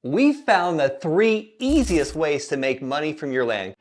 We found the 3 easiest ways to make money from your land.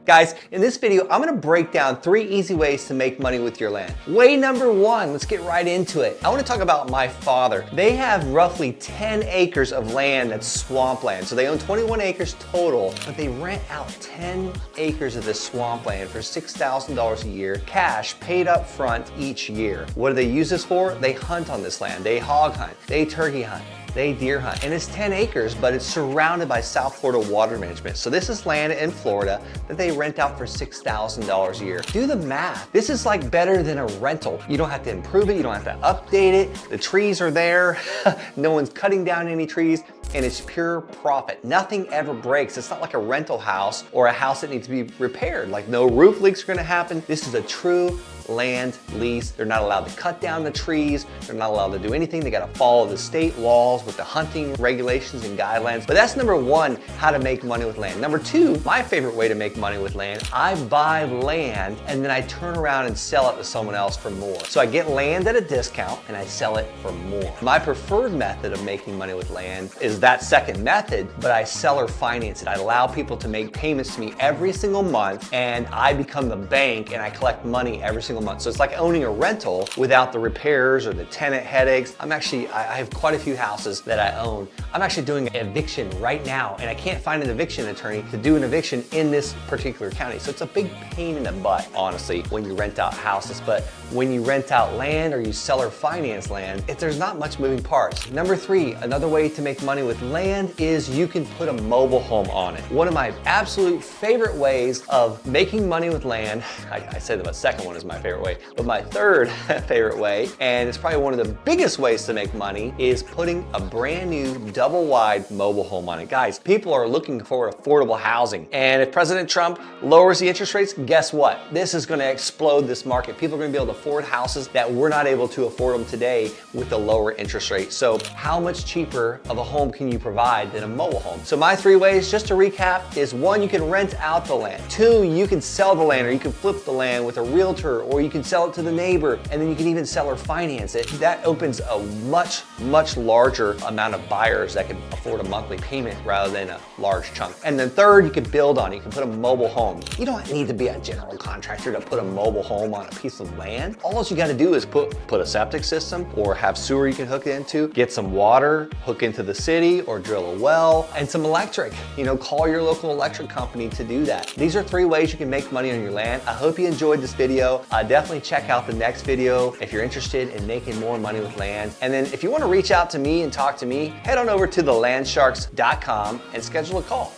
Guys, in this video, I'm gonna break down 3 easy ways to make money with your land. Way number 1, let's get right into it. I wanna talk about my father. They have roughly 10 acres of land that's swampland. So they own 21 acres total, but they rent out 10 acres of this swampland for $6,000 a year, cash paid up front each year. What do they use this for? They hunt on this land. They hog hunt, they turkey hunt, they deer hunt. And it's 10 acres, but it's surrounded by South Florida water management. So this is land in Florida that they rent out for $6,000 a year. Do the math. This is like better than a rental. You don't have to improve it. You don't have to update it. The trees are there. No one's cutting down any trees. And it's pure profit. Nothing ever breaks. It's not like a rental house or a house that needs to be repaired. Like no roof leaks are gonna happen. This is a true land lease. They're not allowed to cut down the trees. They're not allowed to do anything. They gotta follow the state laws with the hunting regulations and guidelines. But that's number 1, how to make money with land. Number 2, my favorite way to make money with land, I buy land and then I turn around and sell it to someone else for more. So I get land at a discount and I sell it for more. My preferred method of making money with land is that second method, but I seller finance it. I allow people to make payments to me every single month and I become the bank and I collect money every single month. So it's like owning a rental without the repairs or the tenant headaches. I have quite a few houses that I own. I'm actually doing an eviction right now and I can't find an eviction attorney to do an eviction in this particular county. So it's a big pain in the butt, honestly, when you rent out houses. But when you rent out land or you seller finance land, there's not much moving parts. Number 3, another way to make money with land is you can put a mobile home on it. One of my absolute favorite ways of making money with land, I said that the second one is my favorite way, but my third favorite way, and it's probably one of the biggest ways to make money, is putting a brand new double wide mobile home on it. Guys, people are looking for affordable housing. And if President Trump lowers the interest rates, guess what? This is gonna explode this market. People are gonna be able to afford houses that we're not able to afford them today with the lower interest rate. So how much cheaper of a home can you provide than a mobile home? So my 3 ways, just to recap, is 1, you can rent out the land. 2, you can sell the land or you can flip the land with a realtor, or you can sell it to the neighbor, and then you can even sell or finance it. That opens a much, much larger amount of buyers that can afford a monthly payment rather than a large chunk. And then 3rd, you can build on it. You can put a mobile home. You don't need to be a general contractor to put a mobile home on a piece of land. All you gotta do is put a septic system or have sewer you can hook into, get some water, hook into the city or drill a well, and some electric. Call your local electric company to do that. These are 3 ways you can make money on your land. I hope you enjoyed this video. Definitely check out the next video if you're interested in making more money with land. And then if you want to reach out to me and talk to me, head on over to thelandsharks.com and schedule a call.